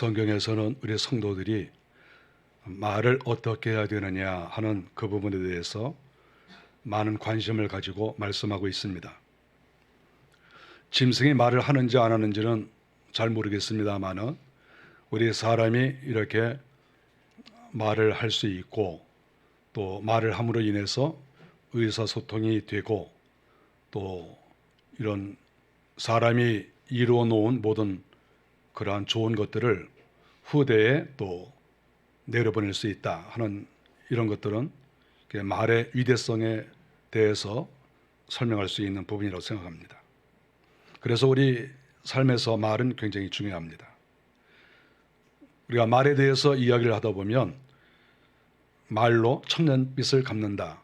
성경에서는 우리 성도들이 말을 어떻게 해야 되느냐 하는 그 부분에 대해서 많은 관심을 가지고 말씀하고 있습니다. 짐승이 말을 하는지 안 하는지는 잘 모르겠습니다만은 우리 사람이 이렇게 말을 할 수 있고 또 말을 함으로 인해서 의사소통이 되고 또 이런 사람이 이루어 놓은 모든 그러한 좋은 것들을 후대에 또 내려보낼 수 있다 하는 이런 것들은 말의 위대성에 대해서 설명할 수 있는 부분이라고 생각합니다. 그래서 우리 삶에서 말은 굉장히 중요합니다. 우리가 말에 대해서 이야기를 하다 보면 말로 천년빚을 갚는다.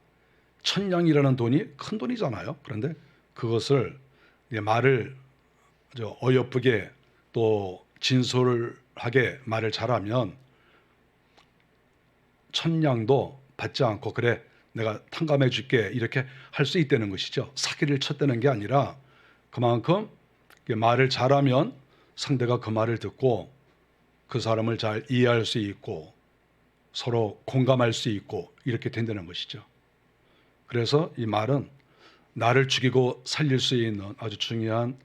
천냥이라는 돈이 큰 돈이잖아요. 그런데 그것을 말을 어여쁘게 또 진솔하게 말을 잘하면 천냥도 받지 않고 그래 내가 탕감해 줄게 이렇게 할 수 있다는 것이죠. 사기를 쳤다는 게 아니라 그만큼 말을 잘하면 상대가 그 말을 듣고 그 사람을 잘 이해할 수 있고 서로 공감할 수 있고 이렇게 된다는 것이죠. 그래서 이 말은 나를 죽이고 살릴 수 있는 아주 중요한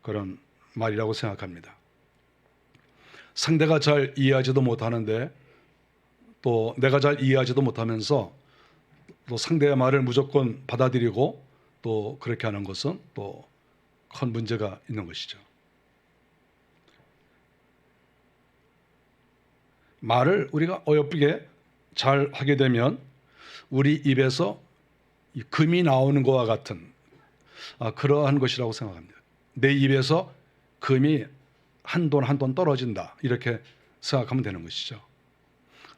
그런 말이라고 생각합니다. 상대가 잘 이해하지도 못하는데 또 내가 잘 이해하지도 못하면서 또 상대의 말을 무조건 받아들이고 또 그렇게 하는 것은 또 큰 문제가 있는 것이죠. 말을 우리가 어여쁘게 잘 하게 되면 우리 입에서 금이 나오는 것과 같은 그러한 것이라고 생각합니다. 내 입에서 금이 한 돈 한 돈 떨어진다 이렇게 생각하면 되는 것이죠.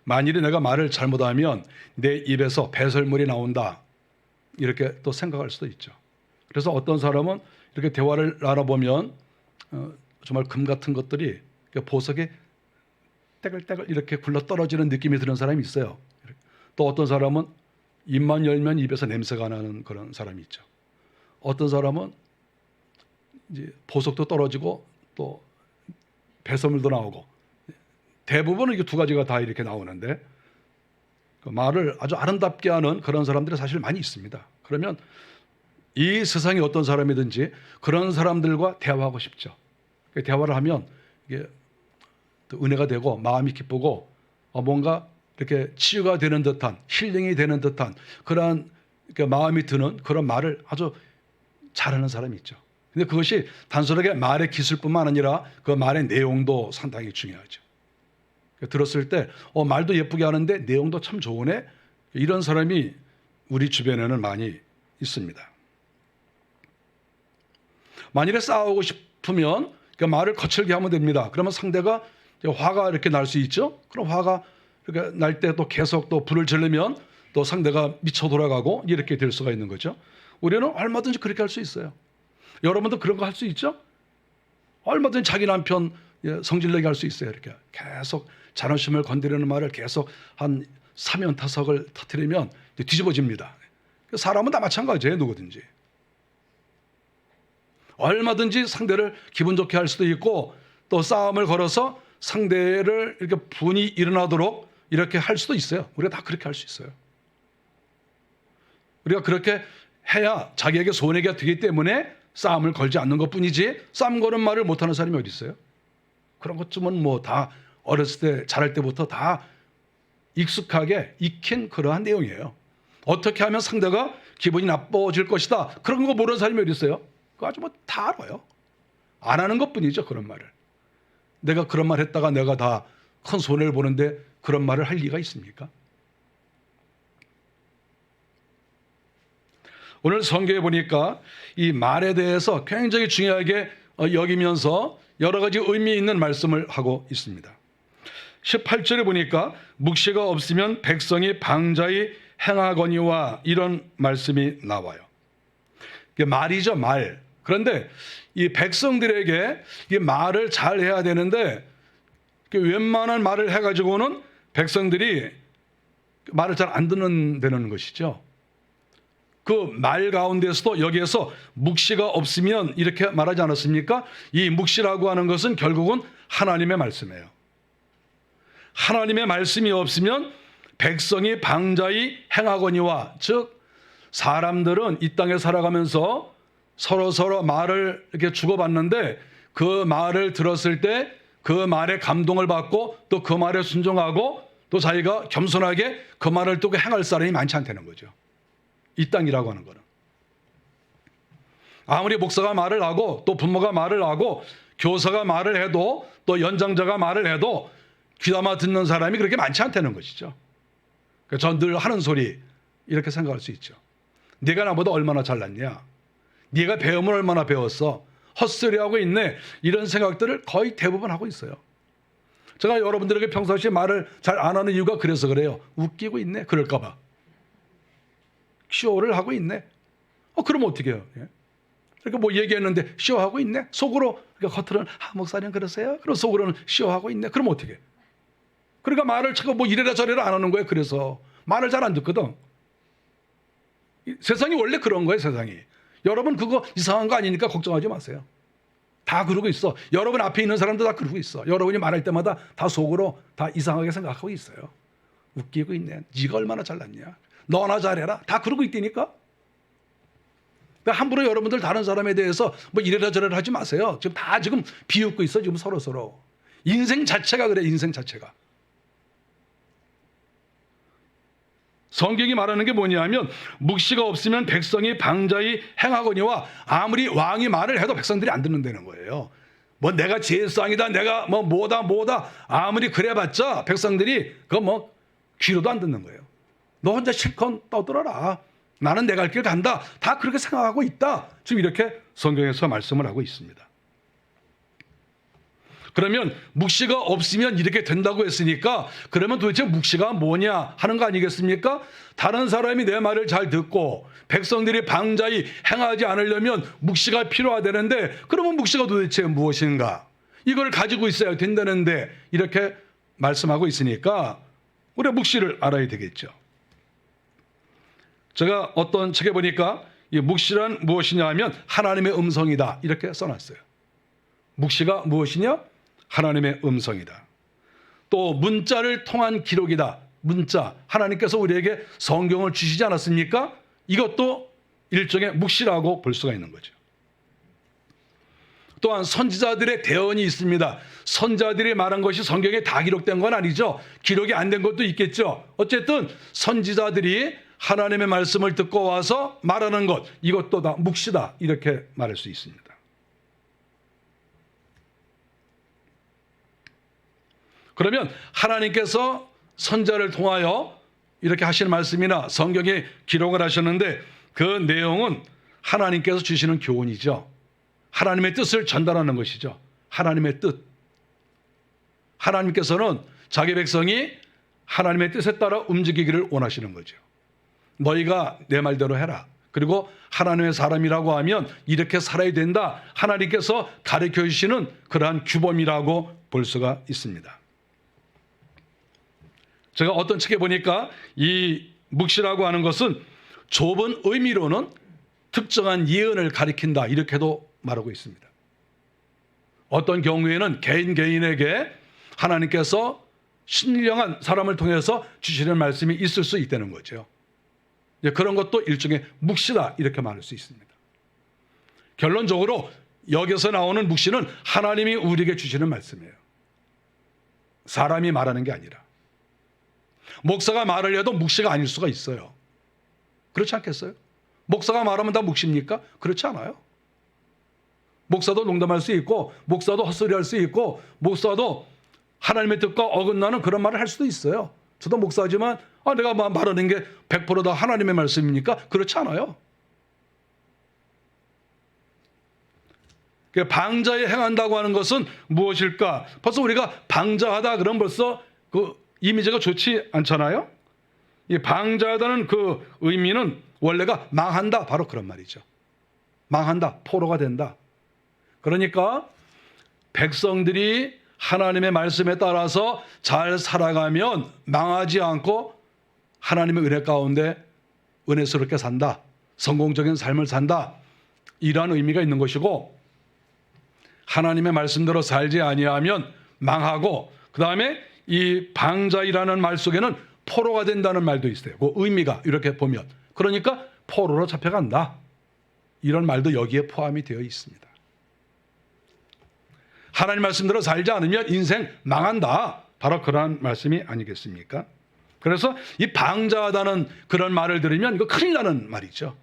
만일에 내가 말을 잘못하면 내 입에서 배설물이 나온다 이렇게 또 생각할 수도 있죠. 그래서 어떤 사람은 이렇게 대화를 나눠보면 정말 금 같은 것들이 보석에 떼글떼글 이렇게 굴러 떨어지는 느낌이 드는 사람이 있어요. 또 어떤 사람은 입만 열면 입에서 냄새가 나는 그런 사람이 있죠. 어떤 사람은 이제 보석도 떨어지고 또 배설물도 나오고 대부분은 이게 두 가지가 다 이렇게 나오는데 그 말을 아주 아름답게 하는 그런 사람들이 사실 많이 있습니다. 그러면 이 세상에 어떤 사람이든지 그런 사람들과 대화하고 싶죠. 대화를 하면 이게 또 은혜가 되고 마음이 기쁘고 뭔가 이렇게 치유가 되는 듯한 힐링이 되는 듯한 그러한 마음이 드는 그런 말을 아주 잘하는 사람이 있죠. 근데 그것이 단순하게 말의 기술뿐만 아니라 그 말의 내용도 상당히 중요하죠. 들었을 때 말도 예쁘게 하는데 내용도 참 좋으네. 이런 사람이 우리 주변에는 많이 있습니다. 만일에 싸우고 싶으면 그 말을 거칠게 하면 됩니다. 그러면 상대가 화가 이렇게 날 수 있죠. 그럼 화가 이렇게 날 때 또 계속 또 불을 지르면 또 상대가 미쳐 돌아가고 이렇게 될 수가 있는 거죠. 우리는 얼마든지 그렇게 할 수 있어요. 여러분도 그런 거 할 수 있죠? 얼마든지 자기 남편 성질내게 할 수 있어요. 이렇게 계속 자존심을 건드리는 말을 계속 한 사면타석을 터뜨리면 뒤집어집니다. 사람은 다 마찬가지예요. 누구든지. 얼마든지 상대를 기분 좋게 할 수도 있고 또 싸움을 걸어서 상대를 이렇게 분이 일어나도록 이렇게 할 수도 있어요. 우리가 다 그렇게 할 수 있어요. 우리가 그렇게 해야 자기에게 손해가 되기 때문에 싸움을 걸지 않는 것뿐이지 싸움 거는 말을 못하는 사람이 어디 있어요? 그런 것쯤은 뭐 다 어렸을 때 자랄 때부터 다 익숙하게 익힌 그러한 내용이에요. 어떻게 하면 상대가 기분이 나빠질 것이다. 그런 거 모르는 사람이 어디 있어요? 그거 아주 뭐 다 알아요. 안 하는 것뿐이죠. 그런 말을. 내가 그런 말 했다가 내가 다 큰 손해를 보는데 그런 말을 할 리가 있습니까? 오늘 성경에 보니까 이 말에 대해서 굉장히 중요하게 여기면서 여러 가지 의미 있는 말씀을 하고 있습니다. 18절에 보니까 묵시가 없으면 백성이 방자히 행하거니와 이런 말씀이 나와요. 말이죠, 말. 그런데 이 백성들에게 이 말을 잘 해야 되는데 웬만한 말을 해가지고는 백성들이 말을 잘 안 듣는다는 것이죠. 그 말 가운데서도 여기에서 묵시가 없으면 이렇게 말하지 않았습니까? 이 묵시라고 하는 것은 결국은 하나님의 말씀이에요. 하나님의 말씀이 없으면 백성이 방자히 행하거니와, 즉 사람들은 이 땅에 살아가면서 서로 말을 이렇게 주고받는데 그 말을 들었을 때 그 말에 감동을 받고 또 그 말에 순종하고 또 자기가 겸손하게 그 말을 또 행할 사람이 많지 않다는 거죠. 이 땅이라고 하는 거는. 아무리 목사가 말을 하고 또 부모가 말을 하고 교사가 말을 해도 또 연장자가 말을 해도 귀담아 듣는 사람이 그렇게 많지 않다는 것이죠. 그래서 전 늘 하는 소리 이렇게 생각할 수 있죠. 네가 나보다 얼마나 잘났냐, 네가 배움을 얼마나 배웠어, 헛소리하고 있네, 이런 생각들을 거의 대부분 하고 있어요. 제가 여러분들에게 평상시에 말을 잘 안 하는 이유가 그래서 그래요. 웃기고 있네, 그럴까 봐. 쇼를 하고 있네. 그럼 어떻게 해요? 이렇게 뭐 얘기했는데 쇼하고 있네. 속으로, 그러니까 겉으로는 목사님 그러세요? 그리고 속으로는 쇼하고 있네. 그럼 어떻게 해? 그러니까 말을 자꾸 뭐 이래라 저래라 안 하는 거예요. 그래서 말을 잘 안 듣거든. 세상이 원래 그런 거예요. 세상이. 여러분 그거 이상한 거 아니니까 걱정하지 마세요. 다 그러고 있어. 여러분 앞에 있는 사람도 다 그러고 있어. 여러분이 말할 때마다 다 속으로 다 이상하게 생각하고 있어요. 웃기고 있네. 네가 얼마나 잘났냐, 너나 잘해라, 다 그러고 있다니까. 그러니까 함부로 여러분들 다른 사람에 대해서 뭐 이래라 저래라 하지 마세요. 지금 다 지금 비웃고 있어. 지금 서로. 인생 자체가 그래. 인생 자체가. 성경이 말하는 게 뭐냐면 묵시가 없으면 백성이 방자히 행하거니와, 아무리 왕이 말을 해도 백성들이 안 듣는다는 거예요. 뭐 내가 제사장이다, 내가 뭐 뭐다 아무리 그래봤자 백성들이 그거 뭐 귀로도 안 듣는 거예요. 너 혼자 실컷 떠들어라, 나는 내 갈 길 간다, 다 그렇게 생각하고 있다. 지금 이렇게 성경에서 말씀을 하고 있습니다. 그러면 묵시가 없으면 이렇게 된다고 했으니까 그러면 도대체 묵시가 뭐냐 하는 거 아니겠습니까? 다른 사람이 내 말을 잘 듣고 백성들이 방자히 행하지 않으려면 묵시가 필요하다는데, 그러면 묵시가 도대체 무엇인가? 이걸 가지고 있어야 된다는데 이렇게 말씀하고 있으니까 우리가 묵시를 알아야 되겠죠. 제가 어떤 책에 보니까 이 묵시란 무엇이냐 하면 하나님의 음성이다 이렇게 써놨어요. 묵시가 무엇이냐? 하나님의 음성이다. 또 문자를 통한 기록이다. 문자, 하나님께서 우리에게 성경을 주시지 않았습니까? 이것도 일종의 묵시라고 볼 수가 있는 거죠. 또한 선지자들의 대언이 있습니다. 선지자들이 말한 것이 성경에 다 기록된 건 아니죠. 기록이 안 된 것도 있겠죠. 어쨌든 선지자들이 하나님의 말씀을 듣고 와서 말하는 것, 이것도 다 묵시다 이렇게 말할 수 있습니다. 그러면 하나님께서 선지자를 통하여 이렇게 하시는 말씀이나 성경에 기록을 하셨는데 그 내용은 하나님께서 주시는 교훈이죠. 하나님의 뜻을 전달하는 것이죠. 하나님의 뜻. 하나님께서는 자기 백성이 하나님의 뜻에 따라 움직이기를 원하시는 거죠. 너희가 내 말대로 해라. 그리고 하나님의 사람이라고 하면 이렇게 살아야 된다. 하나님께서 가르쳐 주시는 그러한 규범이라고 볼 수가 있습니다. 제가 어떤 책에 보니까 이 묵시라고 하는 것은 좁은 의미로는 특정한 예언을 가리킨다 이렇게도 말하고 있습니다. 어떤 경우에는 개인에게 하나님께서 신령한 사람을 통해서 주시는 말씀이 있을 수 있다는 거죠. 그런 것도 일종의 묵시다 이렇게 말할 수 있습니다. 결론적으로 여기서 나오는 묵시는 하나님이 우리에게 주시는 말씀이에요. 사람이 말하는 게 아니라. 목사가 말을 해도 묵시가 아닐 수가 있어요. 그렇지 않겠어요? 목사가 말하면 다 묵시입니까? 그렇지 않아요. 목사도 농담할 수 있고 목사도 헛소리할 수 있고 목사도 하나님의 뜻과 어긋나는 그런 말을 할 수도 있어요. 저도 목사지만 내가 말하는 게 100% 다 하나님의 말씀입니까? 그렇지 않아요. 방자에 행한다고 하는 것은 무엇일까? 벌써 우리가 방자하다 그러면 벌써 그 이미지가 좋지 않잖아요. 이 방자하다는 그 의미는 원래가 망한다, 바로 그런 말이죠. 망한다, 포로가 된다. 그러니까 백성들이 하나님의 말씀에 따라서 잘 살아가면 망하지 않고 하나님의 은혜 가운데 은혜스럽게 산다, 성공적인 삶을 산다, 이러한 의미가 있는 것이고, 하나님의 말씀대로 살지 아니하면 망하고 그 다음에 이 방자이라는 말 속에는 포로가 된다는 말도 있어요. 그 의미가 이렇게 보면. 그러니까 포로로 잡혀간다. 이런 말도 여기에 포함이 되어 있습니다. 하나님 말씀대로 살지 않으면 인생 망한다. 바로 그러한 말씀이 아니겠습니까? 그래서 이 방자하다는 그런 말을 들으면 이거 큰일 나는 말이죠.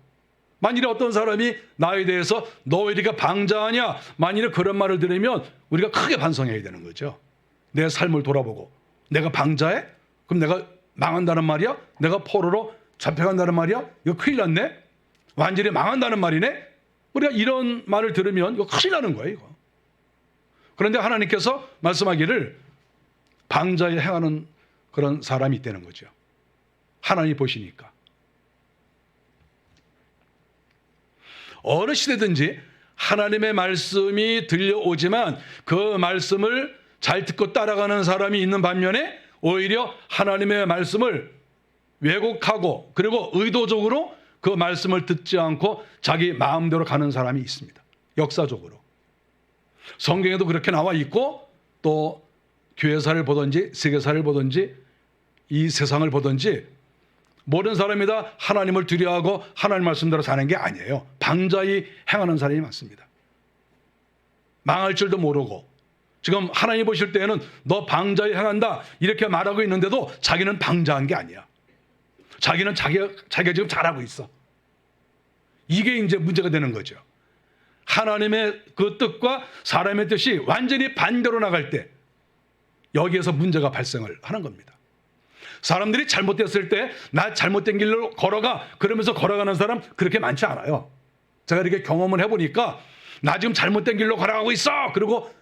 만일에 어떤 사람이 나에 대해서 너 왜 이렇게 방자하냐? 만일에 그런 말을 들으면 우리가 크게 반성해야 되는 거죠. 내 삶을 돌아보고 내가 방자해? 그럼 내가 망한다는 말이야? 내가 포로로 잡혀간다는 말이야? 이거 큰일 났네? 완전히 망한다는 말이네? 우리가 이런 말을 들으면 이거 큰일 나는 거예요. 이거. 그런데 하나님께서 말씀하기를 방자에 행하는 그런 사람이 있다는 거죠. 하나님이 보시니까. 어느 시대든지 하나님의 말씀이 들려오지만 그 말씀을 잘 듣고 따라가는 사람이 있는 반면에 오히려 하나님의 말씀을 왜곡하고 그리고 의도적으로 그 말씀을 듣지 않고 자기 마음대로 가는 사람이 있습니다. 역사적으로. 성경에도 그렇게 나와 있고 또 교회사를 보든지 세계사를 보든지 이 세상을 보든지 모든 사람이 다 하나님을 두려워하고 하나님 말씀대로 사는 게 아니에요. 방자히 행하는 사람이 많습니다. 망할 줄도 모르고 지금 하나님 보실 때에는 너 방자히 행한다 이렇게 말하고 있는데도 자기는 방자한 게 아니야. 자기는 자기가 지금 잘하고 있어. 이게 이제 문제가 되는 거죠. 하나님의 그 뜻과 사람의 뜻이 완전히 반대로 나갈 때 여기에서 문제가 발생을 하는 겁니다. 사람들이 잘못됐을 때 나 잘못된 길로 걸어가 그러면서 걸어가는 사람 그렇게 많지 않아요. 제가 이렇게 경험을 해보니까 나 지금 잘못된 길로 걸어가고 있어 그리고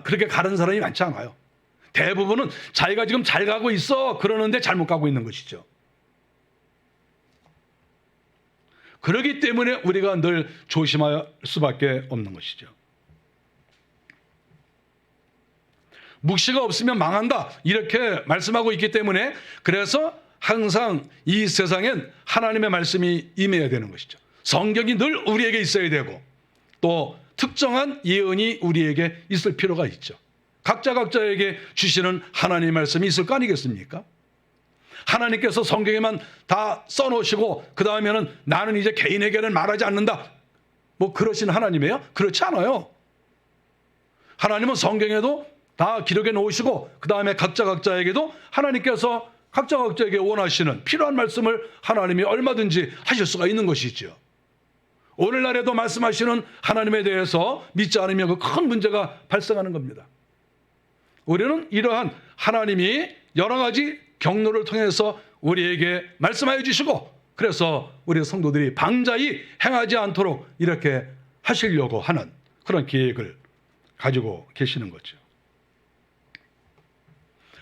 그렇게 가는 사람이 많지 않아요. 대부분은 자기가 지금 잘 가고 있어 그러는데 잘못 가고 있는 것이죠. 그렇기 때문에 우리가 늘 조심할 수밖에 없는 것이죠. 묵시가 없으면 망한다 이렇게 말씀하고 있기 때문에 그래서 항상 이 세상엔 하나님의 말씀이 임해야 되는 것이죠. 성경이 늘 우리에게 있어야 되고 또 특정한 예언이 우리에게 있을 필요가 있죠. 각자에게 주시는 하나님의 말씀이 있을 거 아니겠습니까? 하나님께서 성경에만 다 써놓으시고 그 다음에는 나는 이제 개인에게는 말하지 않는다 뭐 그러신 하나님이에요? 그렇지 않아요. 하나님은 성경에도 다 기록해 놓으시고 그 다음에 각자에게도 하나님께서 각자에게 원하시는 필요한 말씀을 하나님이 얼마든지 하실 수가 있는 것이죠. 오늘날에도 말씀하시는 하나님에 대해서 믿지 않으면 그 큰 문제가 발생하는 겁니다. 우리는 이러한 하나님이 여러 가지 경로를 통해서 우리에게 말씀하여 주시고 그래서 우리 성도들이 방자히 행하지 않도록 이렇게 하시려고 하는 그런 계획을 가지고 계시는 거죠.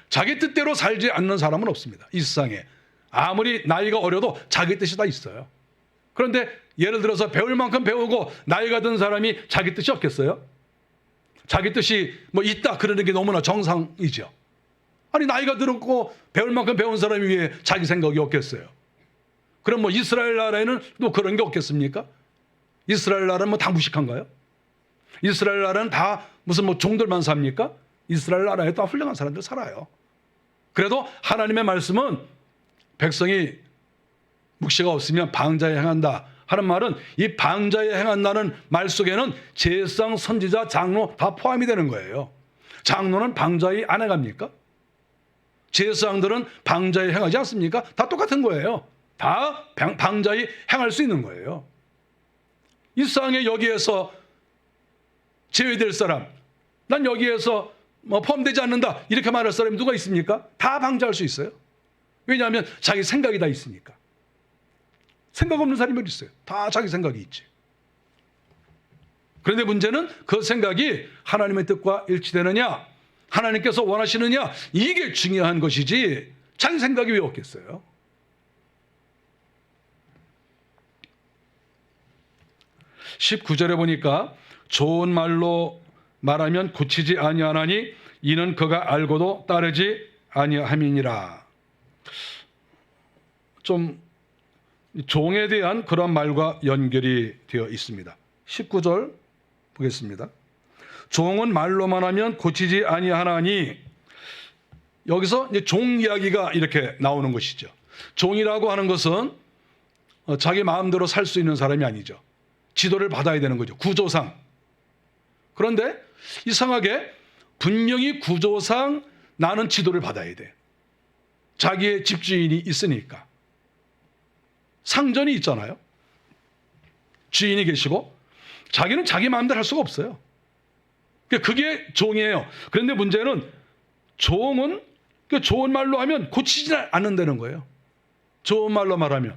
자기 뜻대로 살지 않는 사람은 없습니다. 이 세상에 아무리 나이가 어려도 자기 뜻이 다 있어요. 그런데 예를 들어서 배울 만큼 배우고 나이가 든 사람이 자기 뜻이 없겠어요? 자기 뜻이 뭐 있다 그러는 게 너무나 정상이죠. 아니 나이가 들었고 배울 만큼 배운 사람이 왜 자기 생각이 없겠어요? 그럼 뭐 이스라엘 나라에는 또 그런 게 없겠습니까? 이스라엘 나라는 뭐 다 무식한가요? 이스라엘 나라는 다 무슨 뭐 종들만 삽니까? 이스라엘 나라에 다 훌륭한 사람들 살아요. 그래도 하나님의 말씀은 백성이 묵시가 없으면 방자에 행한다 하는 말은 이 방자에 행한다는 말 속에는 제사장, 선지자, 장로 다 포함이 되는 거예요. 장로는 방자에 안 행합니까? 제사장들은 방자에 행하지 않습니까? 다 똑같은 거예요. 다 방자에 행할 수 있는 거예요. 이 세상에 여기에서 제외될 사람, 난 여기에서 뭐 포함되지 않는다 이렇게 말할 사람이 누가 있습니까? 다 방자할 수 있어요. 왜냐하면 자기 생각이 다 있으니까. 생각 없는 사람이 어디 있어요? 다 자기 생각이 있지. 그런데 문제는 그 생각이 하나님의 뜻과 일치되느냐, 하나님께서 원하시느냐, 이게 중요한 것이지 자기 생각이 왜 없겠어요? (19절에) 보니까 좋은 말로 말하면 고치지 아니하나니 이는 그가 알고도 따르지 아니함이니라. 좀 종에 대한 그런 말과 연결이 되어 있습니다. 19절 보겠습니다. 종은 말로만 하면 고치지 아니하나니 여기서 이제 종 이야기가 이렇게 나오는 것이죠. 종이라고 하는 것은 자기 마음대로 살 수 있는 사람이 아니죠. 지도를 받아야 되는 거죠. 구조상. 그런데 이상하게 분명히 구조상 나는 지도를 받아야 돼. 자기의 집주인이 있으니까. 상전이 있잖아요. 주인이 계시고 자기는 자기 마음대로 할 수가 없어요. 그게 종이에요. 그런데 문제는 종은 좋은 말로 하면 고치지 않는다는 거예요. 좋은 말로 말하면.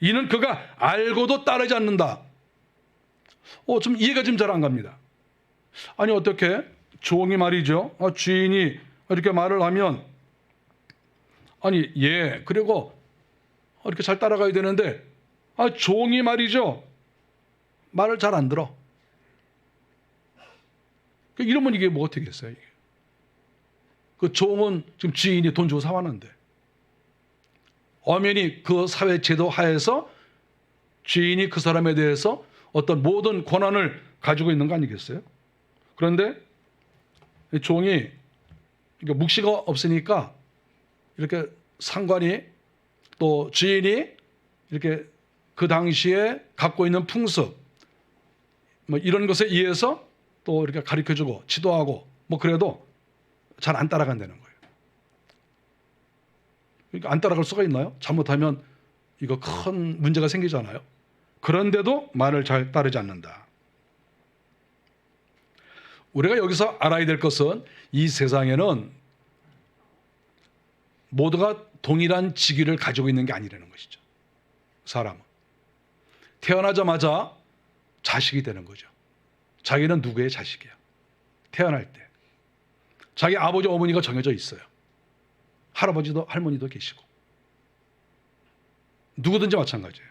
이는 그가 알고도 따르지 않는다. 좀 이해가 좀 잘 안 갑니다. 아니 어떻게 종이 말이죠. 주인이 이렇게 말을 하면 아니 그리고 이렇게 잘 따라가야 되는데 종이 말이죠. 말을 잘 안 들어. 이러면 이게 뭐 어떻게 겠어요? 그 종은 지금 주인이 돈 주고 사왔는데 엄연히 그 사회 제도 하에서 주인이 그 사람에 대해서 어떤 모든 권한을 가지고 있는 거 아니겠어요? 그런데 종이 묵시가 없으니까 이렇게 상관이 또 주인이 이렇게 그 당시에 갖고 있는 풍습 뭐 이런 것에 의해서 또 이렇게 가르쳐주고 지도하고 뭐 그래도 잘 안 따라간다는 거예요. 그러니까 안 따라갈 수가 있나요? 잘못하면 이거 큰 문제가 생기잖아요. 그런데도 말을 잘 따르지 않는다. 우리가 여기서 알아야 될 것은 이 세상에는 모두가 동일한 직위를 가지고 있는 게 아니라는 것이죠. 사람은. 태어나자마자 자식이 되는 거죠. 자기는 누구의 자식이야? 태어날 때. 자기 아버지, 어머니가 정해져 있어요. 할아버지도 할머니도 계시고. 누구든지 마찬가지예요.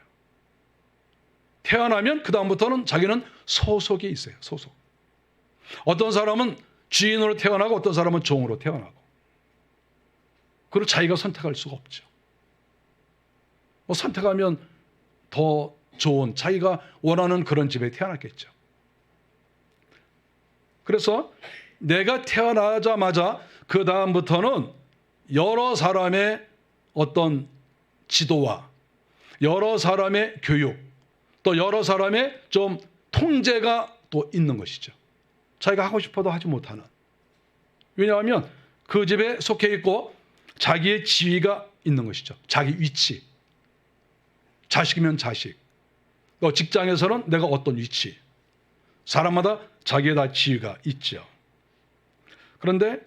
태어나면 그 다음부터는 자기는 소속이 있어요. 소속. 어떤 사람은 주인으로 태어나고 어떤 사람은 종으로 태어나고. 그걸 자기가 선택할 수가 없죠. 선택하면 더 좋은 자기가 원하는 그런 집에 태어났겠죠. 그래서 내가 태어나자마자 그 다음부터는 여러 사람의 어떤 지도와 여러 사람의 교육 또 여러 사람의 좀 통제가 또 있는 것이죠. 자기가 하고 싶어도 하지 못하는. 왜냐하면 그 집에 속해 있고 자기의 지위가 있는 것이죠. 자기 위치. 자식이면 자식. 또 직장에서는 내가 어떤 위치. 사람마다 자기의 다 지위가 있죠. 그런데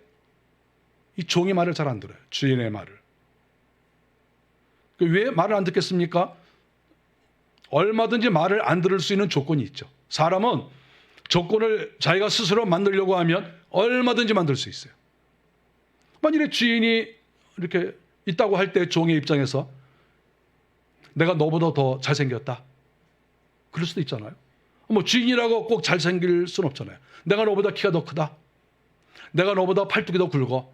이 종이 말을 잘 안 들어요. 주인의 말을. 왜 말을 안 듣겠습니까? 얼마든지 말을 안 들을 수 있는 조건이 있죠. 사람은 조건을 자기가 스스로 만들려고 하면 얼마든지 만들 수 있어요. 만일에 주인이 이렇게 있다고 할 때 종의 입장에서 내가 너보다 더 잘생겼다. 그럴 수도 있잖아요. 뭐 주인이라고 꼭 잘생길 수는 없잖아요. 내가 너보다 키가 더 크다. 내가 너보다 팔뚝이 더 굵어.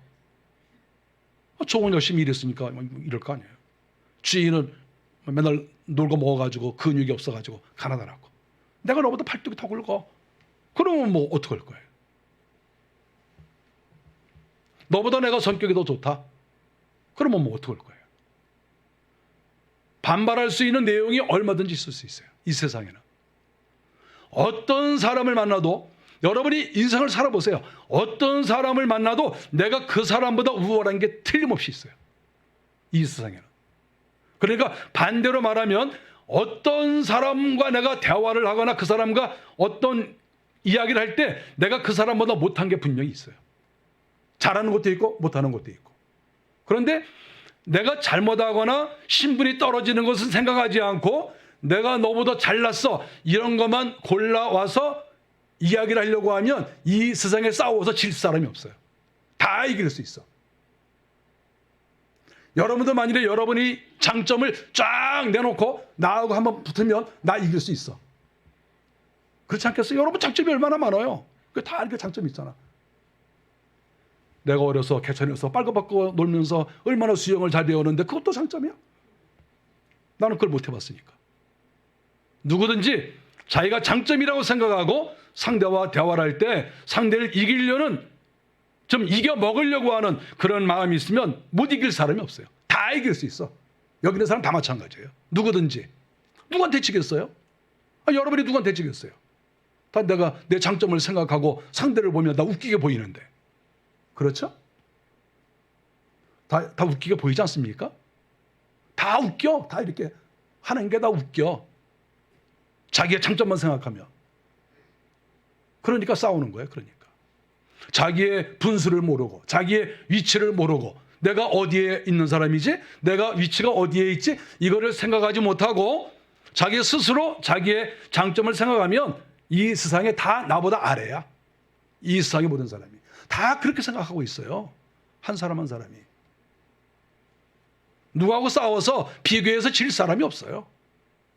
종은 열심히 일했으니까 이럴 거 아니에요. 주인은 맨날 놀고 먹어가지고 근육이 없어가지고 가난하라고. 내가 너보다 팔뚝이 더 굵어. 그러면 뭐 어떡할 거예요? 너보다 내가 성격이 더 좋다. 그러면 뭐 어떡할 거예요? 반발할 수 있는 내용이 얼마든지 있을 수 있어요. 이 세상에는. 어떤 사람을 만나도 여러분이 인생을 살아보세요. 어떤 사람을 만나도 내가 그 사람보다 우월한 게 틀림없이 있어요. 이 세상에는. 그러니까 반대로 말하면 어떤 사람과 내가 대화를 하거나 그 사람과 어떤 이야기를 할 때 내가 그 사람보다 못한 게 분명히 있어요. 잘하는 것도 있고 못하는 것도 있고. 그런데 내가 잘못하거나 신분이 떨어지는 것은 생각하지 않고 내가 너보다 잘났어 이런 것만 골라와서 이야기를 하려고 하면 이 세상에 싸워서 질 사람이 없어요. 다 이길 수 있어. 여러분도 만일에 여러분이 장점을 쫙 내놓고 나하고 한번 붙으면 나 이길 수 있어. 그렇지 않겠어요? 여러분 장점이 얼마나 많아요. 다 이렇게 장점이 있잖아. 내가 어려서 개천에서 빨고받고 놀면서 얼마나 수영을 잘 배우는데 그것도 장점이야. 나는 그걸 못 해봤으니까. 누구든지 자기가 장점이라고 생각하고 상대와 대화를 할 때 상대를 이기려는 좀 이겨 먹으려고 하는 그런 마음이 있으면 못 이길 사람이 없어요. 다 이길 수 있어. 여기 있는 사람 다 마찬가지예요. 누구든지. 누구한테 지겠어요? 여러분이 누구한테 지겠어요? 다 내가 내 장점을 생각하고 상대를 보면 다 웃기게 보이는데. 그렇죠? 다 웃기게 보이지 않습니까? 다 웃겨. 다 이렇게 하는 게 다 웃겨. 자기의 장점만 생각하면. 그러니까 싸우는 거예요. 그러니까. 자기의 분수를 모르고 자기의 위치를 모르고 내가 어디에 있는 사람이지? 내가 위치가 어디에 있지? 이거를 생각하지 못하고 자기 스스로 자기의 장점을 생각하면 이 세상에 다 나보다 아래야. 이 세상의 모든 사람이. 다 그렇게 생각하고 있어요. 한 사람 한 사람이. 누구하고 싸워서 비교해서 질 사람이 없어요.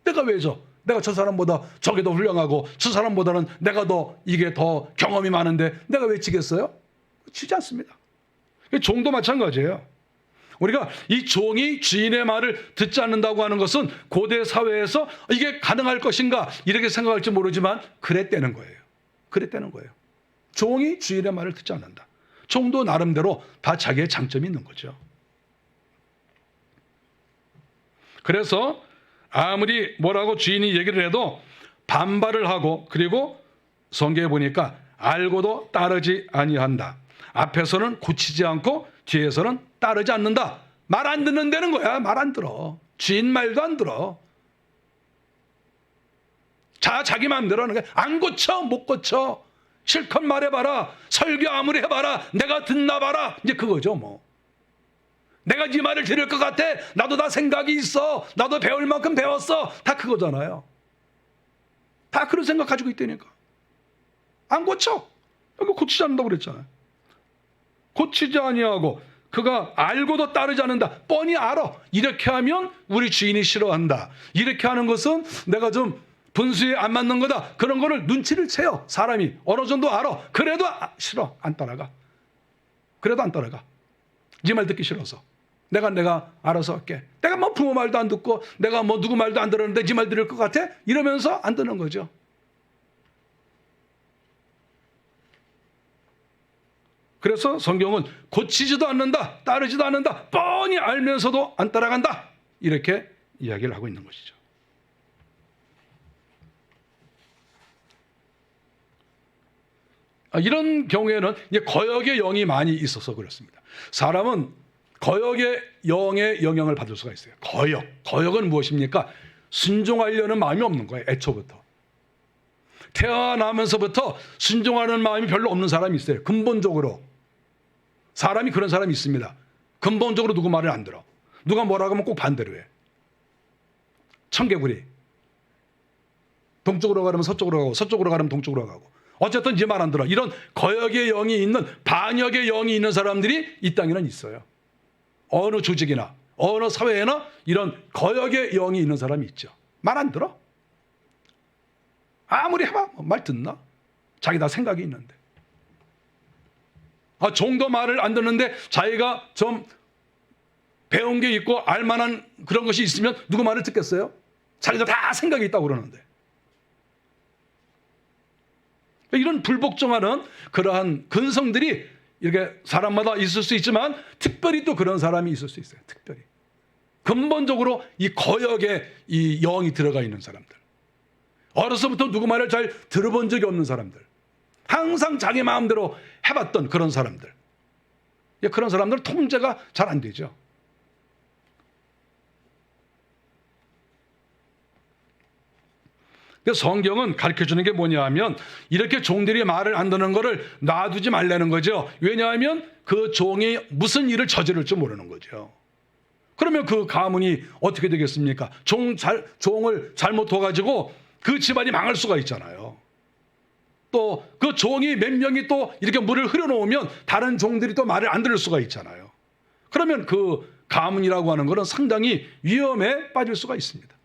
내가 왜 져? 내가 저 사람보다 저게 더 훌륭하고 저 사람보다는 내가 이게 더 경험이 많은데 내가 왜 지겠어요? 지지 않습니다. 종도 마찬가지예요. 우리가 이 종이 주인의 말을 듣지 않는다고 하는 것은 고대 사회에서 이게 가능할 것인가 이렇게 생각할지 모르지만 그랬다는 거예요. 그랬다는 거예요. 종이 주인의 말을 듣지 않는다. 종도 나름대로 다 자기의 장점이 있는 거죠. 그래서 아무리 뭐라고 주인이 얘기를 해도 반발을 하고 그리고 성경에 보니까 알고도 따르지 아니한다. 앞에서는 고치지 않고 뒤에서는 따르지 않는다. 말 안 듣는다는 거야. 말 안 들어. 주인 말도 안 들어. 자기 마음대로 하는 거야. 안 고쳐 못 고쳐. 실컷 말해봐라. 설교 아무리 해봐라. 내가 듣나 봐라. 이제 그거죠 뭐. 내가 네 말을 들을 것 같아. 나도 다 생각이 있어. 나도 배울 만큼 배웠어. 다 그거잖아요. 다 그런 생각 가지고 있다니까. 안 고쳐. 이거 고치지 않는다고 그랬잖아요. 고치지 아니하고 그가 알고도 따르지 않는다. 뻔히 알아. 이렇게 하면 우리 주인이 싫어한다. 이렇게 하는 것은 내가 좀 분수에 안 맞는 거다. 그런 거를 눈치를 채요. 사람이 어느 정도 알아. 그래도 싫어. 안 따라가. 그래도 안 따라가. 네 말 듣기 싫어서. 내가 알아서 할게. 내가 뭐 부모 말도 안 듣고 내가 뭐 누구 말도 안 들었는데 네 말 들을 것 같아? 이러면서 안 듣는 거죠. 그래서 성경은 고치지도 않는다. 따르지도 않는다. 뻔히 알면서도 안 따라간다. 이렇게 이야기를 하고 있는 것이죠. 이런 경우에는 이제 거역의 영이 많이 있어서 그렇습니다. 사람은 거역의 영의 영향을 받을 수가 있어요. 거역은 무엇입니까? 순종하려는 마음이 없는 거예요. 애초부터. 태어나면서부터 순종하는 마음이 별로 없는 사람이 있어요. 근본적으로. 사람이 그런 사람이 있습니다. 근본적으로 누구 말을 안 들어. 누가 뭐라고 하면 꼭 반대로 해. 청개구리. 동쪽으로 가려면 서쪽으로 가고 서쪽으로 가려면 동쪽으로 가고. 어쨌든 네 말 안 들어. 이런 거역의 영이 있는 반역의 영이 있는 사람들이 이 땅에는 있어요. 어느 조직이나 어느 사회에나 이런 거역의 영이 있는 사람이 있죠. 말 안 들어? 아무리 해봐 말 듣나? 자기 다 생각이 있는데. 종도 말을 안 듣는데 자기가 좀 배운 게 있고 알만한 그런 것이 있으면 누구 말을 듣겠어요? 자기가 다 생각이 있다고 그러는데. 이런 불복종하는 그러한 근성들이 이렇게 사람마다 있을 수 있지만 특별히 또 그런 사람이 있을 수 있어요. 특별히. 근본적으로 이 거역에 이 영이 들어가 있는 사람들. 어려서부터 누구 말을 잘 들어본 적이 없는 사람들. 항상 자기 마음대로 해봤던 그런 사람들. 그런 사람들 통제가 잘 안 되죠. 성경은 가르쳐주는 게 뭐냐 하면 이렇게 종들이 말을 안 듣는 거를 놔두지 말라는 거죠. 왜냐하면 그 종이 무슨 일을 저지를지 모르는 거죠. 그러면 그 가문이 어떻게 되겠습니까? 종을 잘못 둬가지고 그 집안이 망할 수가 있잖아요. 또 그 종이 몇 명이 또 이렇게 물을 흐려놓으면 다른 종들이 또 말을 안 들을 수가 있잖아요. 그러면 그 가문이라고 하는 것은 상당히 위험에 빠질 수가 있습니다.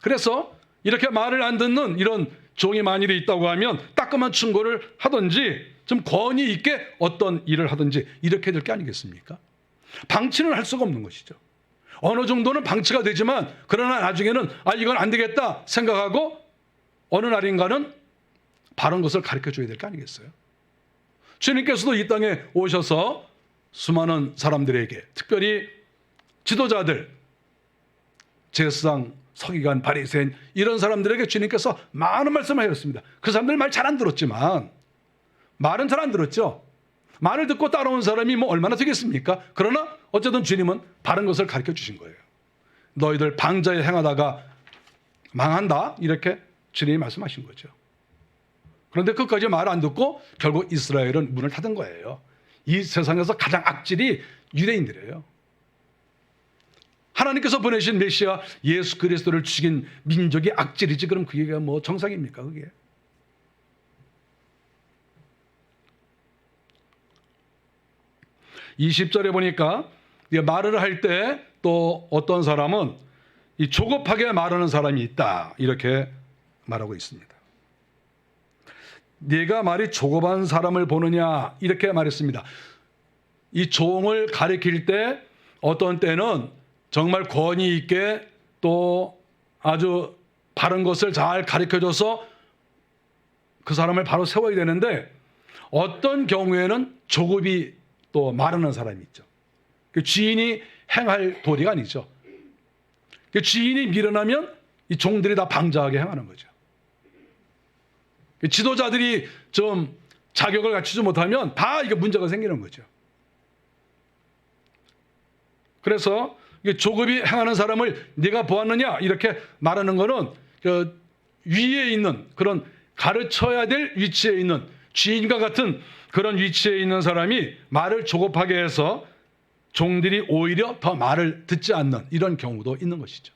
그래서 이렇게 말을 안 듣는 이런 종이 만일에 있다고 하면 따끔한 충고를 하든지 좀 권위 있게 어떤 일을 하든지 이렇게 될 게 아니겠습니까? 방치는 할 수가 없는 것이죠. 어느 정도는 방치가 되지만 그러나 나중에는 이건 안 되겠다 생각하고 어느 날인가는 바른 것을 가르쳐 줘야 될 거 아니겠어요? 주님께서도 이 땅에 오셔서 수많은 사람들에게, 특별히 지도자들, 제사장, 서기관, 바리새인 이런 사람들에게 주님께서 많은 말씀을 하셨습니다. 그 사람들 말 잘 안 들었지만, 말은 잘 안 들었죠. 말을 듣고 따라온 사람이 뭐 얼마나 되겠습니까? 그러나 어쨌든 주님은 바른 것을 가르쳐 주신 거예요. 너희들 방자에 행하다가 망한다, 이렇게 주님이 말씀하신 거죠. 그런데 끝까지 말 안 듣고 결국 이스라엘은 문을 닫은 거예요. 이 세상에서 가장 악질이 유대인들이에요. 하나님께서 보내신 메시아 예수 그리스도를 죽인 민족이 악질이지, 그럼 그게 뭐 정상입니까? 그게. 이 10절에 보니까 말을 할 때 또 어떤 사람은 이 조급하게 말하는 사람이 있다, 이렇게 말하고 있습니다. 네가 말이 조급한 사람을 보느냐, 이렇게 말했습니다. 이 종을 가리킬 때 어떤 때는 정말 권위 있게 또 아주 바른 것을 잘 가르쳐줘서 그 사람을 바로 세워야 되는데, 어떤 경우에는 조급이 또 말하는 사람이 있죠. 주인이 행할 도리가 아니죠. 주인이 밀어나면 이 종들이 다 방자하게 행하는 거죠. 지도자들이 좀 자격을 갖추지 못하면 다 이게 문제가 생기는 거죠. 그래서 조급이 행하는 사람을 네가 보았느냐, 이렇게 말하는 것은 그 위에 있는, 그런 가르쳐야 될 위치에 있는 주인과 같은 그런 위치에 있는 사람이 말을 조급하게 해서 종들이 오히려 더 말을 듣지 않는 이런 경우도 있는 것이죠.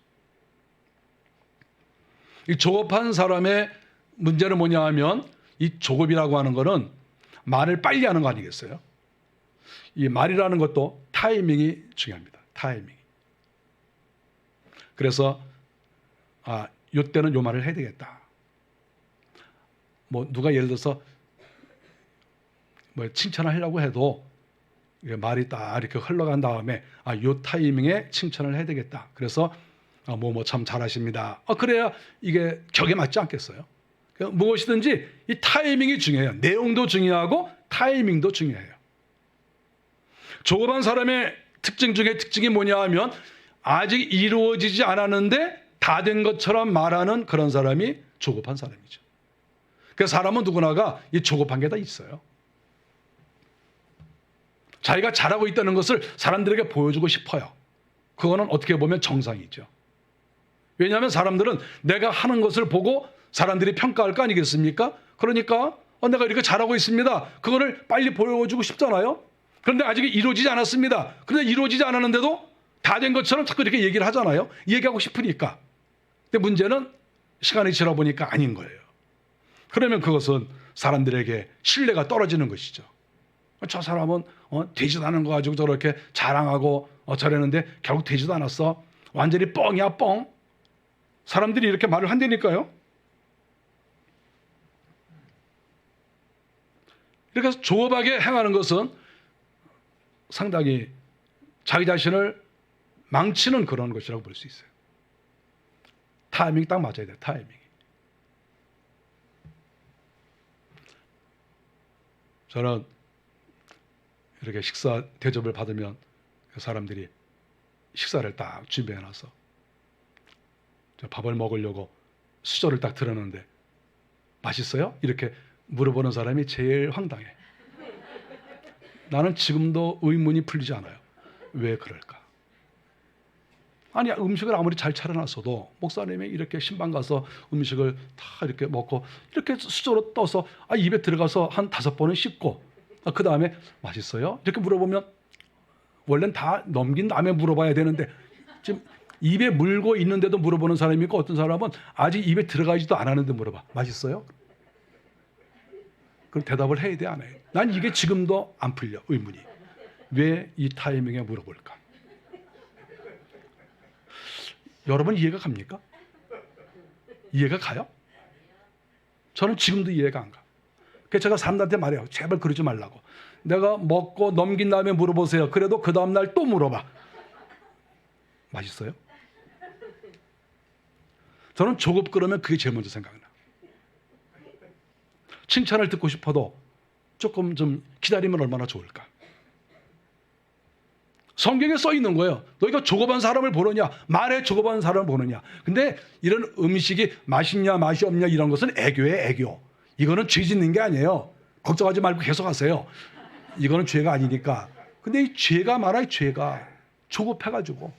이 조급한 사람의 문제는 뭐냐 하면, 이 조급이라고 하는 것은 말을 빨리 하는 거 아니겠어요? 이 말이라는 것도 타이밍이 중요합니다. 타이밍. 그래서 요때는 요 말을 해야 되겠다. 뭐 누가 예를 들어서 뭐 칭찬을 하려고 해도 말이 딱 이렇게 흘러간 다음에 요 타이밍에 칭찬을 해야 되겠다. 그래서 뭐 참 잘하십니다. 그래야 이게 격에 맞지 않겠어요? 무엇이든지 이 타이밍이 중요해요. 내용도 중요하고 타이밍도 중요해요. 조급한 사람의 특징 중에 특징이 뭐냐 하면, 아직 이루어지지 않았는데 다 된 것처럼 말하는 그런 사람이 조급한 사람이죠. 그래서 사람은 누구나가 이 조급한 게 다 있어요. 자기가 잘하고 있다는 것을 사람들에게 보여주고 싶어요. 그거는 어떻게 보면 정상이죠. 왜냐하면 사람들은 내가 하는 것을 보고 사람들이 평가할 거 아니겠습니까? 그러니까 내가 이렇게 잘하고 있습니다, 그거를 빨리 보여주고 싶잖아요. 그런데 아직 이루어지지 않았습니다. 그런데 이루어지지 않았는데도 다 된 것처럼 자꾸 이렇게 얘기를 하잖아요. 얘기하고 싶으니까. 근데 문제는 시간이 지나 보니까 아닌 거예요. 그러면 그것은 사람들에게 신뢰가 떨어지는 것이죠. 저 사람은 되지도 않은 거 가지고 저렇게 자랑하고 저랬는데 결국 되지도 않았어. 완전히 뻥이야, 뻥. 사람들이 이렇게 말을 한다니까요. 그래서 조급하게 행하는 것은 상당히 자기 자신을 망치는 그런 것이라고 볼 수 있어요. 타이밍이 딱 맞아야 돼요. 타이밍이. 저는 이렇게 식사 대접을 받으면 사람들이 식사를 딱 준비해놔서 밥을 먹으려고 수저를 딱 들었는데 맛있어요? 이렇게 물어보는 사람이 제일 황당해. 나는 지금도 의문이 풀리지 않아요. 왜 그럴까? 아니, 음식을 아무리 잘 차려놨어도 목사님이 이렇게 신방 가서 음식을 다 이렇게 먹고 이렇게 수저로 떠서 입에 들어가서 한 5번은 씹고 그 다음에 맛있어요? 이렇게 물어보면 원래는 다 넘긴 다음에 물어봐야 되는데 지금 입에 물고 있는데도 물어보는 사람이 있고, 어떤 사람은 아직 입에 들어가지도 않았는데 물어봐. 맛있어요? 그럼 대답을 해야 돼, 안 해요? 난 이게 지금도 안 풀려, 의문이. 왜 이 타이밍에 물어볼까? 여러분 이해가 갑니까? 이해가 가요? 저는 지금도 이해가 안 가. 그래서 제가 사람들한테 말해요. 제발 그러지 말라고. 내가 먹고 넘긴 다음에 물어보세요. 그래도 그 다음날 또 물어봐. 맛있어요? 저는 조급 그러면 그게 제일 먼저 생각나. 칭찬을 듣고 싶어도 조금 좀 기다리면 얼마나 좋을까. 성경에 써 있는 거예요. 너희가 조급한 사람을 보느냐, 말에 조급한 사람을 보느냐. 근데 이런 음식이 맛있냐 맛이 없냐 이런 것은 애교예요, 애교. 이거는 죄 짓는 게 아니에요. 걱정하지 말고 계속 하세요. 이거는 죄가 아니니까. 근데 이 죄가 많아요. 죄가 조급해가지고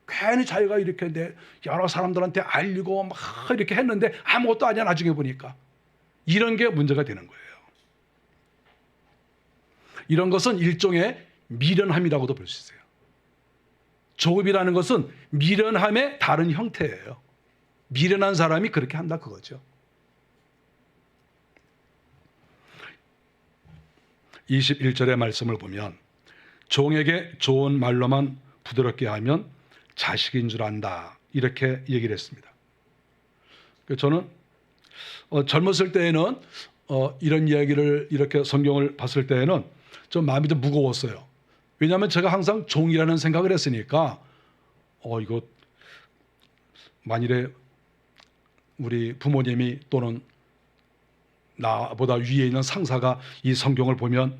괜히 자기가 이렇게 여러 사람들한테 알리고 막 이렇게 했는데 아무것도 아니야. 나중에 보니까 이런 게 문제가 되는 거예요. 이런 것은 일종의 미련함이라고도 볼 수 있어요. 조급이라는 것은 미련함의 다른 형태예요. 미련한 사람이 그렇게 한다 그거죠. 21절의 말씀을 보면 종에게 좋은 말로만 부드럽게 하면 자식인 줄 안다 이렇게 얘기를 했습니다. 저는 젊었을 때에는 이런 이야기를 이렇게 성경을 봤을 때에는 좀 마음이 좀 무거웠어요. 왜냐하면 제가 항상 종이라는 생각을 했으니까 이거 만일에 우리 부모님이 또는 나보다 위에 있는 상사가 이 성경을 보면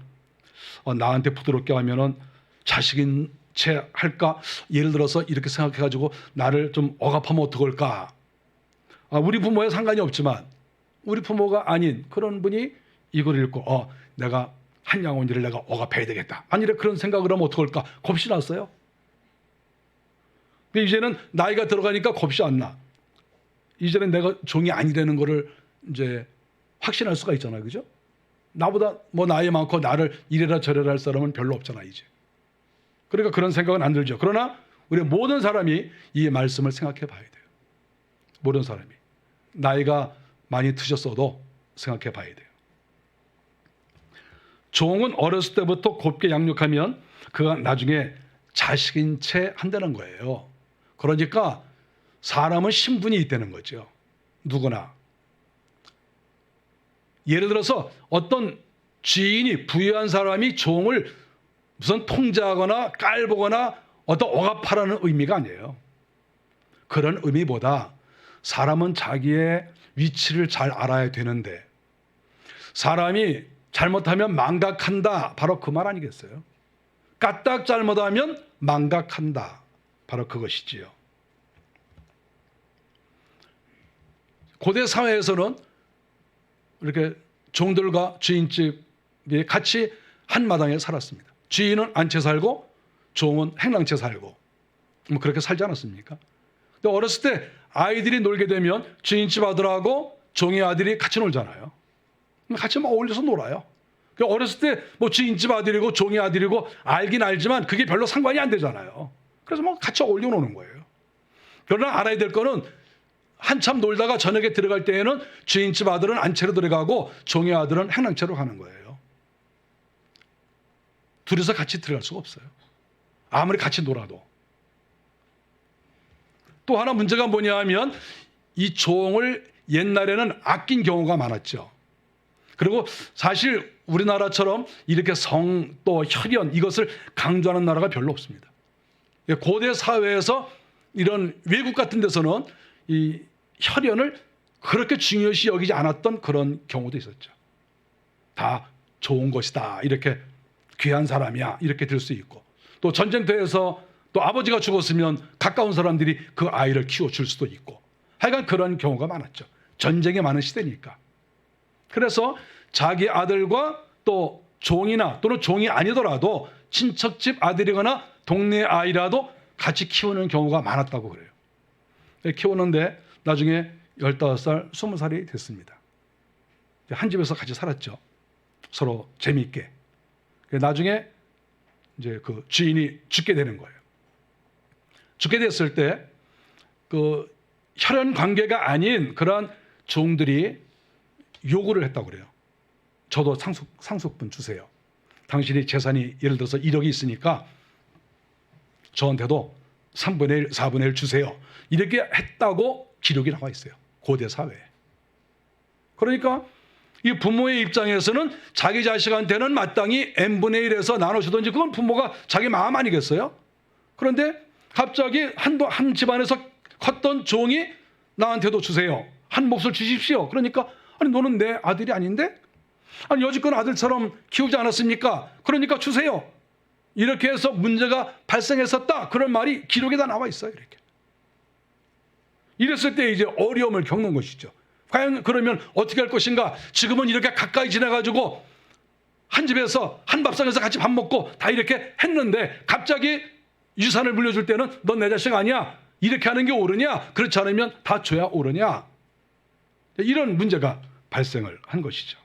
나한테 부드럽게 하면은 자식인 채 할까? 예를 들어서 이렇게 생각해가지고 나를 좀 억압하면 어떡할까? 우리 부모에 상관이 없지만 우리 부모가 아닌 그런 분이 이걸 읽고 내가 한양원이를 내가 억압해야 되겠다. 아니래 그런 생각을 하면 어떡할까? 겁이 났어요. 근데 이제는 나이가 들어가니까 겁이 안 나. 이제는 내가 종이 아니라는 거를 이제 확신할 수가 있잖아요. 그죠? 나보다 뭐 나이 많고 나를 이래라 저래라 할 사람은 별로 없잖아 이제. 그러니까 그런 생각은 안 들죠. 그러나 우리 모든 사람이 이 말씀을 생각해 봐야 돼요. 모든 사람이. 나이가 많이 드셨어도 생각해 봐야 돼요. 종은 어렸을 때부터 곱게 양육하면 그가 나중에 자식인 채 한다는 거예요. 그러니까 사람은 신분이 있다는 거죠. 누구나. 예를 들어서 어떤 주인이 부유한 사람이 종을 무슨 통제하거나 깔보거나 어떤 억압하라는 의미가 아니에요. 그런 의미보다 사람은 자기의 위치를 잘 알아야 되는데 사람이 잘못하면 망각한다. 바로 그 말 아니겠어요? 까딱 잘못하면 망각한다. 바로 그것이지요. 고대 사회에서는 이렇게 종들과 주인집이 같이 한 마당에 살았습니다. 주인은 안채 살고 종은 행랑채 살고 뭐 그렇게 살지 않았습니까? 근데 어렸을 때 아이들이 놀게 되면 주인집 아들하고 종의 아들이 같이 놀잖아요. 같이 막 어울려서 놀아요. 어렸을 때 뭐 주인집 아들이고 종의 아들이고 알긴 알지만 그게 별로 상관이 안 되잖아요. 그래서 뭐 같이 어울려 노는 거예요. 그러나 알아야 될 거는 한참 놀다가 저녁에 들어갈 때에는 주인집 아들은 안채로 들어가고 종의 아들은 행랑채로 가는 거예요. 둘이서 같이 들어갈 수가 없어요. 아무리 같이 놀아도. 또 하나 문제가 뭐냐 하면 이 종을 옛날에는 아낀 경우가 많았죠. 그리고 사실 우리나라처럼 이렇게 성 또 혈연 이것을 강조하는 나라가 별로 없습니다. 고대 사회에서 이런 외국 같은 데서는 이 혈연을 그렇게 중요시 여기지 않았던 그런 경우도 있었죠. 다 좋은 것이다. 이렇게 귀한 사람이야. 이렇게 될 수 있고 또 전쟁터에서 또 아버지가 죽었으면 가까운 사람들이 그 아이를 키워줄 수도 있고 하여간 그런 경우가 많았죠. 전쟁이 많은 시대니까. 그래서 자기 아들과 또 종이나 또는 종이 아니더라도 친척집 아들이거나 동네 아이라도 같이 키우는 경우가 많았다고 그래요. 키우는데 나중에 15살, 20살이 됐습니다. 한 집에서 같이 살았죠. 서로 재미있게. 나중에 이제 그 주인이 죽게 되는 거예요. 죽게 됐을 때 그 혈연 관계가 아닌 그러한 종들이 요구를 했다고 그래요. 저도 상속분 주세요. 당신이 재산이 예를 들어서 1억이 있으니까 저한테도 3분의 1, 4분의 1 주세요. 이렇게 했다고 기록이 나와 있어요. 고대 사회에. 그러니까 이 부모의 입장에서는 자기 자식한테는 마땅히 n분의 1에서 나눠주든지 그건 부모가 자기 마음 아니겠어요? 그런데 갑자기 한 집안에서 컸던 종이 나한테도 주세요. 한 몫을 주십시오. 그러니까 아니 너는 내 아들이 아닌데? 아니 여지껏 아들처럼 키우지 않았습니까? 그러니까 주세요. 이렇게 해서 문제가 발생했었다. 그런 말이 기록에 다 나와 있어요. 이렇게. 이랬을 때 이제 어려움을 겪는 것이죠. 과연 그러면 어떻게 할 것인가? 지금은 이렇게 가까이 지내가지고 한 집에서 한 밥상에서 같이 밥 먹고 다 이렇게 했는데 갑자기 유산을 물려줄 때는 넌 내 자식 아니야. 이렇게 하는 게 옳으냐? 그렇지 않으면 다 줘야 옳으냐? 이런 문제가 발생을 한 것이죠.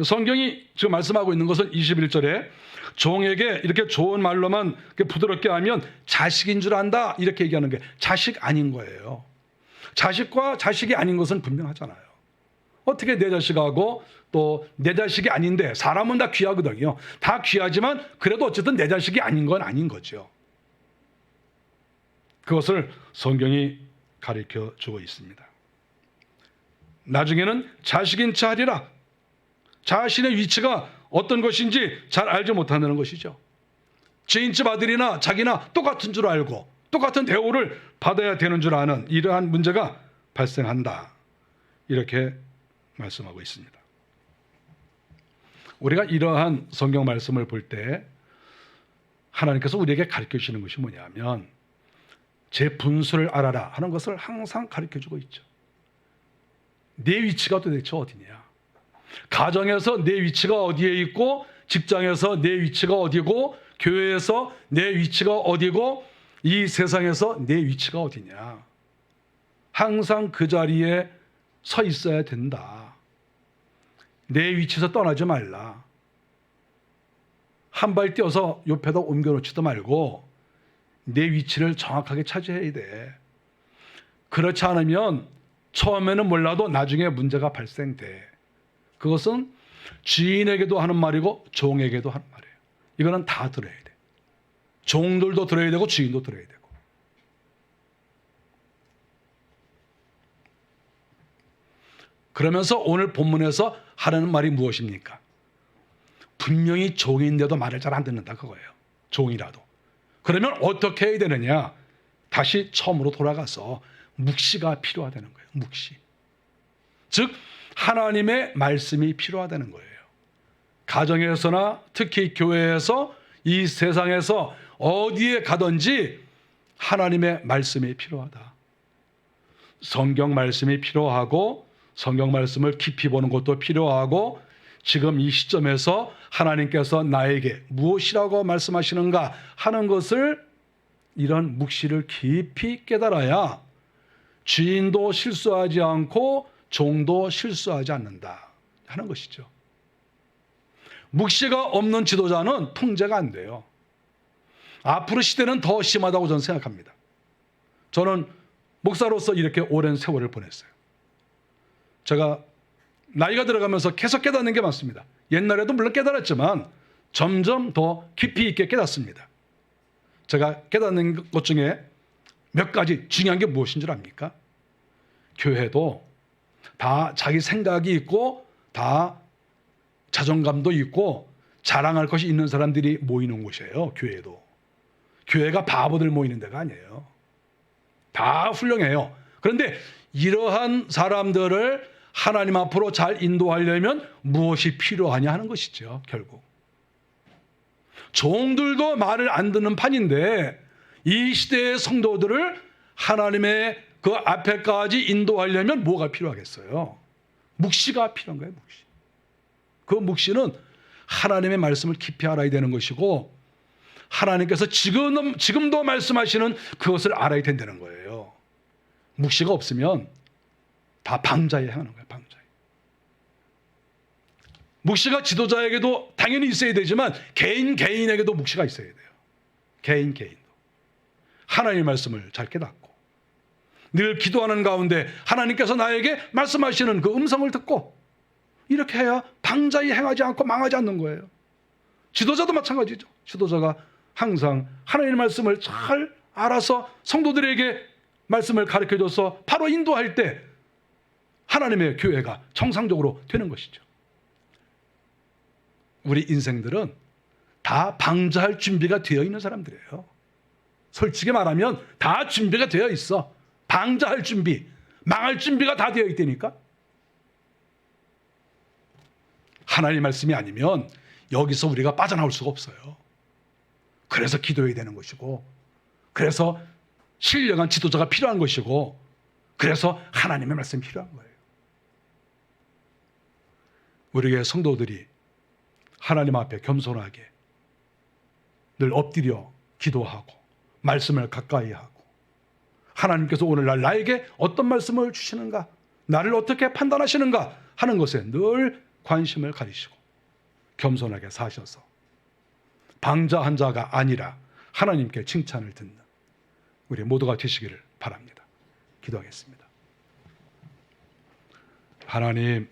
성경이 지금 말씀하고 있는 것은 21절에 종에게 이렇게 좋은 말로만 부드럽게 하면 자식인 줄 안다 이렇게 얘기하는 게 자식 아닌 거예요. 자식과 자식이 아닌 것은 분명하잖아요. 어떻게 내 자식하고 또 내 자식이 아닌데 사람은 다 귀하거든요. 다 귀하지만 그래도 어쨌든 내 자식이 아닌 건 아닌 거죠. 그것을 성경이 가르쳐 주고 있습니다. 나중에는 자식인 체 하리라. 자신의 위치가 어떤 것인지 잘 알지 못한다는 것이죠. 지인집 아들이나 자기나 똑같은 줄 알고 똑같은 대우를 받아야 되는 줄 아는 이러한 문제가 발생한다. 이렇게 말씀하고 있습니다. 우리가 이러한 성경 말씀을 볼 때 하나님께서 우리에게 가르쳐 주시는 것이 뭐냐면 제 분수를 알아라 하는 것을 항상 가르쳐 주고 있죠. 내 위치가 도대체 어디냐? 가정에서 내 위치가 어디에 있고 직장에서 내 위치가 어디고 교회에서 내 위치가 어디고 이 세상에서 내 위치가 어디냐? 항상 그 자리에 서 있어야 된다. 내 위치에서 떠나지 말라. 한 발 뛰어서 옆에다 옮겨놓지도 말고 내 위치를 정확하게 차지해야 돼. 그렇지 않으면 처음에는 몰라도 나중에 문제가 발생돼. 그것은 주인에게도 하는 말이고 종에게도 하는 말이에요. 이거는 다 들어야 돼. 종들도 들어야 되고 주인도 들어야 되고. 그러면서 오늘 본문에서 하라는 말이 무엇입니까? 분명히 종인데도 말을 잘 안 듣는다 그거예요. 종이라도. 그러면 어떻게 해야 되느냐? 다시 처음으로 돌아가서 묵시가 필요하다는 거예요. 묵시. 즉 하나님의 말씀이 필요하다는 거예요. 가정에서나 특히 교회에서 이 세상에서 어디에 가든지 하나님의 말씀이 필요하다. 성경 말씀이 필요하고 성경 말씀을 깊이 보는 것도 필요하고 지금 이 시점에서 하나님께서 나에게 무엇이라고 말씀하시는가 하는 것을 이런 묵시를 깊이 깨달아야 주인도 실수하지 않고 종도 실수하지 않는다 하는 것이죠. 묵시가 없는 지도자는 통제가 안 돼요. 앞으로 시대는 더 심하다고 저는 생각합니다. 저는 목사로서 이렇게 오랜 세월을 보냈어요. 제가 나이가 들어가면서 계속 깨닫는 게 많습니다. 옛날에도 물론 깨달았지만 점점 더 깊이 있게 깨닫습니다. 제가 깨닫는 것 중에 몇 가지 중요한 게 무엇인 줄 압니까? 교회도 다 자기 생각이 있고 다 자존감도 있고 자랑할 것이 있는 사람들이 모이는 곳이에요. 교회도. 교회가 바보들 모이는 데가 아니에요. 다 훌륭해요. 그런데 이러한 사람들을 하나님 앞으로 잘 인도하려면 무엇이 필요하냐 하는 것이죠. 결국. 종들도 말을 안 듣는 판인데 이 시대의 성도들을 하나님의 그 앞에까지 인도하려면 뭐가 필요하겠어요? 묵시가 필요한 거예요. 묵시. 그 묵시는 하나님의 말씀을 깊이 알아야 되는 것이고 하나님께서 지금도 말씀하시는 그것을 알아야 된다는 거예요. 묵시가 없으면 다 방자에 행하는 거예요. 방자에. 묵시가 지도자에게도 당연히 있어야 되지만 개인에게도 묵시가 있어야 돼요. 개인도. 하나님의 말씀을 잘 깨닫고 늘 기도하는 가운데 하나님께서 나에게 말씀하시는 그 음성을 듣고 이렇게 해야 방자에 행하지 않고 망하지 않는 거예요. 지도자도 마찬가지죠. 지도자가 항상 하나님의 말씀을 잘 알아서 성도들에게 말씀을 가르쳐줘서 바로 인도할 때 하나님의 교회가 정상적으로 되는 것이죠. 우리 인생들은 다 방자할 준비가 되어 있는 사람들이에요. 솔직히 말하면 다 준비가 되어 있어. 방자할 준비. 망할 준비가 다 되어 있다니까. 하나님 말씀이 아니면 여기서 우리가 빠져나올 수가 없어요. 그래서 기도해야 되는 것이고, 그래서 신령한 지도자가 필요한 것이고, 그래서 하나님의 말씀이 필요한 거예요. 우리 교회 성도들이 하나님 앞에 겸손하게 늘 엎드려 기도하고 말씀을 가까이 하고, 하나님께서 오늘날 나에게 어떤 말씀을 주시는가, 나를 어떻게 판단하시는가 하는 것에 늘 관심을 가지시고 겸손하게 사셔서 방자한 자가 아니라 하나님께 칭찬을 듣는 우리 모두가 되시기를 바랍니다. 기도하겠습니다. 하나님,